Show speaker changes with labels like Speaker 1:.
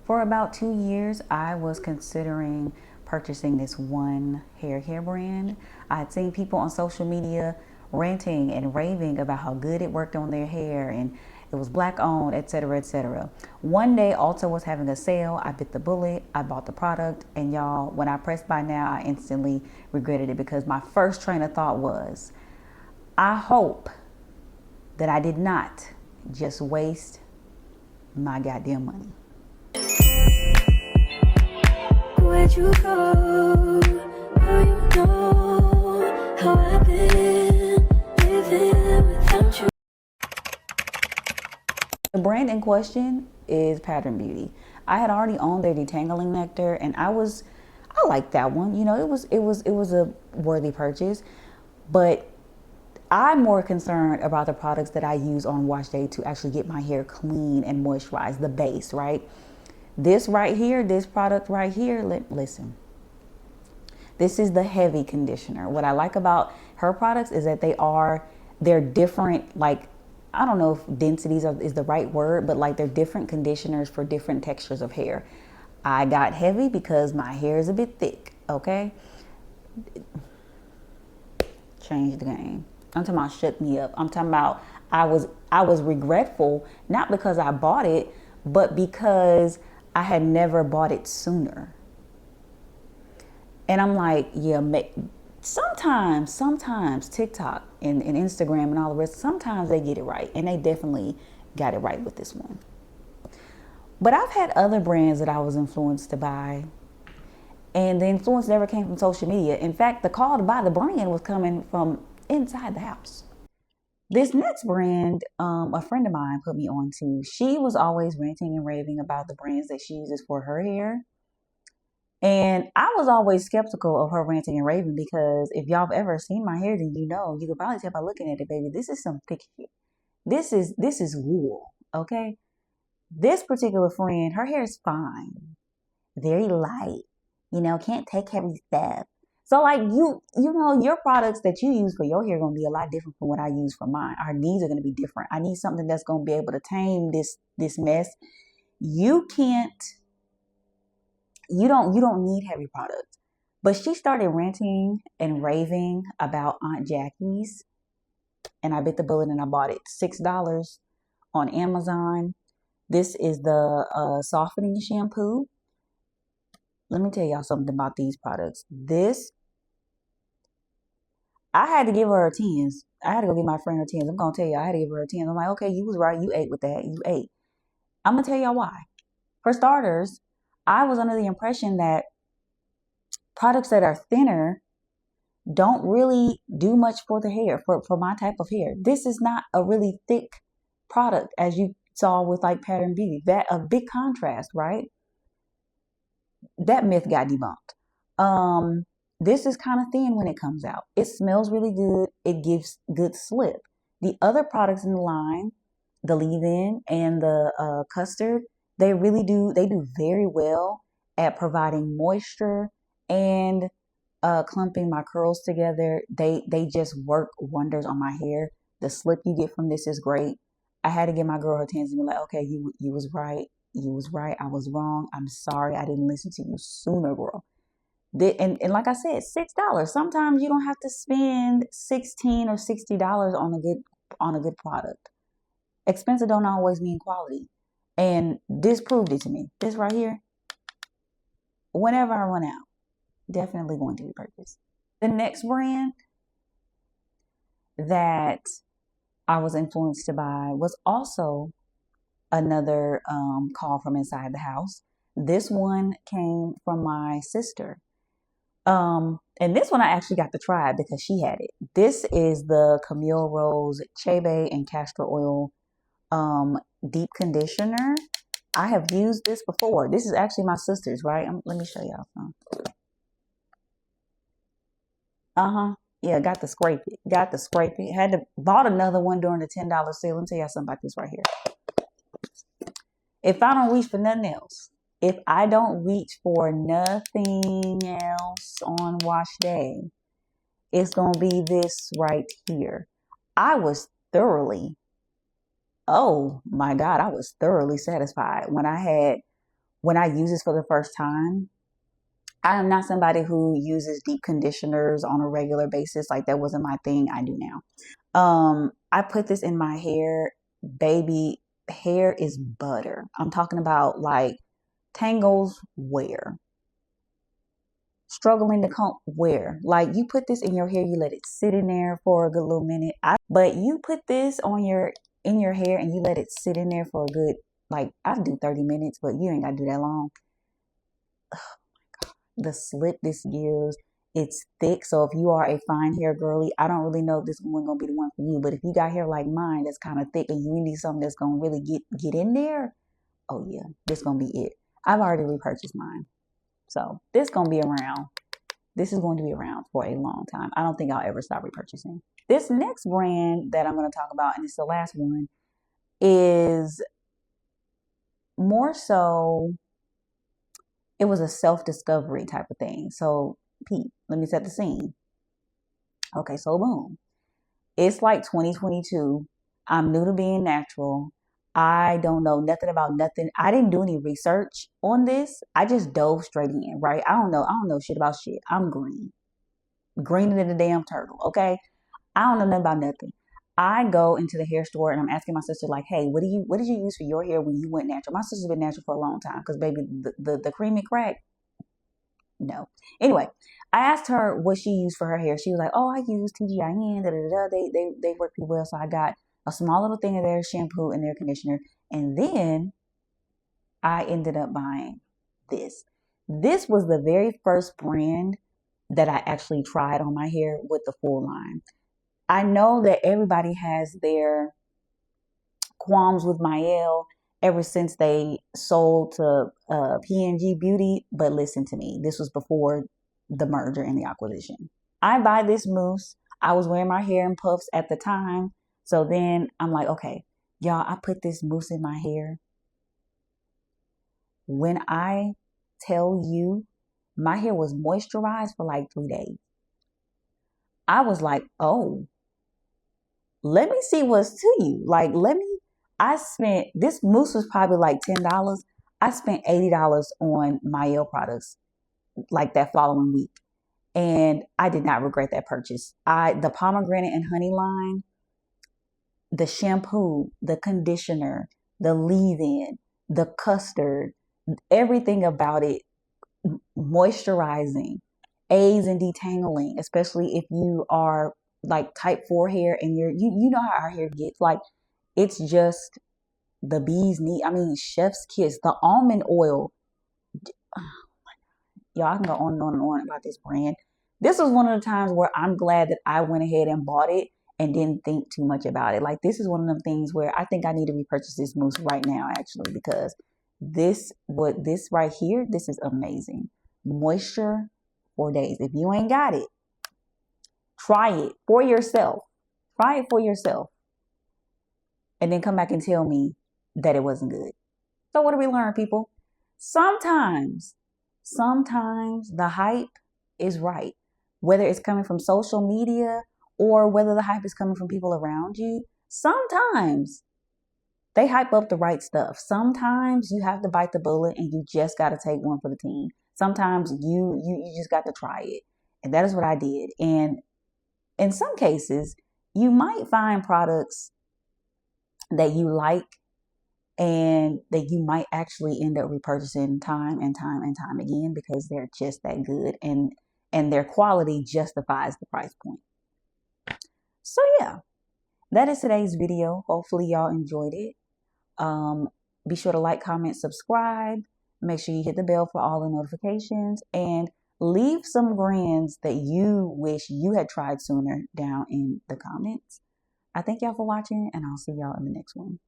Speaker 1: For about 2 years, I was considering purchasing this one hair care brand. I had seen people on social media ranting and raving about how good it worked on their hair and it was black owned, etc., etc. One day, Ulta was having a sale. I bit the bullet. I bought the product, and y'all, when I pressed buy now, I instantly regretted it because my first train of thought was, I hope that I did not just waste my goddamn money. Where'd you go? Now you know how I've been living without you. The brand in question is Pattern Beauty. I had already owned their detangling nectar, and I liked that one. You know, it was a worthy purchase, but I'm more concerned about the products that I use on wash day to actually get my hair clean and moisturized, the base, right? This right here, this product right here, listen, this is the heavy conditioner. What I like about her products is that they're different, like, I don't know if densities is the right word, but like they're different conditioners for different textures of hair. I got heavy because my hair is a bit thick, okay? Change the game. I'm talking about shut me up. I'm talking about I was regretful, not because I bought it, but because I had never bought it sooner. And I'm like, yeah, sometimes TikTok and Instagram and all the rest, sometimes they get it right. And they definitely got it right with this one. But I've had other brands that I was influenced to buy, and the influence never came from social media. In fact, the call to buy the brand was coming from inside the house. This next brand, a friend of mine put me on to. She was always ranting and raving about the brands that she uses for her hair. And I was always skeptical of her ranting and raving because if y'all have ever seen my hair, then you know, you could probably tell by looking at it, baby, this is some thick shit. This is wool, okay? This particular friend, her hair is fine, very light, can't take heavy stuff. So like your products that you use for your hair are gonna be a lot different from what I use for mine. Our needs are gonna be different. I need something that's gonna be able to tame this mess. You can't you don't need heavy products. But she started ranting and raving about Aunt Jackie's, and I bit the bullet and I bought it. $6 on Amazon. This is the softening shampoo. Let me tell y'all something about these products. I had to give her a 10s. I had to go give my friend her 10s. I'm going to tell you, I had to give her a 10s. I'm like, okay, you was right. You ate with that. You ate. I'm going to tell y'all why. For starters, I was under the impression that products that are thinner don't really do much for the hair, for my type of hair. This is not a really thick product, as you saw with like Pattern Beauty. That a big contrast, right? That myth got debunked. This is kind of thin when it comes out. It smells really good. It gives good slip. The other products in the line, the leave-in and the custard, they do very well at providing moisture and clumping my curls together. They just work wonders on my hair. The slip you get from this is great. I had to give my girl her tens and be like, okay, you was right. You was right. I was wrong. I'm sorry. I didn't listen to you sooner, girl. And like I said, $6. Sometimes you don't have to spend $16 or $60 on a good product. Expensive don't always mean quality. And this proved it to me. This right here, whenever I run out, definitely going to be purchased. The next brand that I was influenced to buy was also another call from inside the house. This one came from my sister. And this one I actually got to try because she had it. This is the Camille Rose Chebe and Castor Oil deep conditioner. I have used this before. This is actually my sister's, right? Let me show y'all some. Yeah, got to scrape it. Got to scrape it. Had to bought another one during the $10 sale. Let me tell y'all something about this right here. If I don't reach for nothing else, if I don't reach for nothing else on wash day, it's going to be this right here. I was thoroughly, oh my God, I was thoroughly satisfied when I had when I use this for the first time, I am not somebody who uses deep conditioners on a regular basis. Like that wasn't my thing. I do now. I put this in my hair, baby. Hair is butter. I'm talking about like tangles where, struggling to comb where. Like you put this in your hair, you let it sit in there for a good little minute. But you put this on your in your hair and you let it sit in there for a good, like I do 30 minutes, but you ain't gotta do that long. The slip this gives, it's thick. So if you are a fine hair girly, I don't really know if this one gonna be the one for you. But if you got hair like mine that's kind of thick and you need something that's gonna really get in there, oh yeah, this gonna be it. I've already repurchased mine, so this gonna be around. This is going to be around for a long time. I don't think I'll ever stop repurchasing. This next brand that I'm going to talk about, and it's the last one, is more so, it was a self-discovery type of thing. So, Pete, let me set the scene. Okay, so boom. It's like 2022. I'm new to being natural. I don't know nothing about nothing. I didn't do any research on this. I just dove straight in, right? I don't know shit about shit. I'm green. Greener than a damn turtle, okay? I don't know nothing about nothing. I go into the hair store and I'm asking my sister, like, hey, what did you use for your hair when you went natural? My sister's been natural for a long time because baby, the creamy crack, no. Anyway, I asked her what she used for her hair. She was like, oh, I use TGIN, da da da. They work pretty well. So I got a small little thing of their shampoo and their conditioner. And then I ended up buying this. This was the very first brand that I actually tried on my hair with the full line. I know that everybody has their qualms with Mielle ever since they sold to P&G Beauty, but listen to me. This was before the merger and the acquisition. I buy this mousse. I was wearing my hair in puffs at the time. So then I'm like, okay, y'all, I put this mousse in my hair. When I tell you, my hair was moisturized for like 3 days. I was like, oh, let me see what's to you. Like, I spent, this mousse was probably like $10. I spent $80 on Mielle products like that following week. And I did not regret that purchase. The pomegranate and honey line, the shampoo, the conditioner, the leave-in, the custard, everything about it, moisturizing, aids in detangling, especially if you are like type 4 hair and you know how our hair gets. Like, it's just the bee's knee. I mean, chef's kiss. The almond oil. Y'all, I can go on and on and on about this brand. This was one of the times where I'm glad that I went ahead and bought it and didn't think too much about it. Like, this is one of them things where I think I need to repurchase this mousse right now, actually, because this right here, this is amazing. Moisture for days. If you ain't got it, try it for yourself. Try it for yourself. And then come back and tell me that it wasn't good. So what do we learn, people? Sometimes the hype is right. Whether it's coming from social media or whether the hype is coming from people around you, sometimes they hype up the right stuff. Sometimes you have to bite the bullet and you just got to take one for the team. Sometimes you just got to try it. And that is what I did. And in some cases, you might find products that you like and that you might actually end up repurchasing time and time and time again because they're just that good and their quality justifies the price point. So yeah, that is today's video. Hopefully y'all enjoyed it. Be sure to like, comment, subscribe. Make sure you hit the bell for all the notifications and leave some brands that you wish you had tried sooner down in the comments. I thank y'all for watching and I'll see y'all in the next one.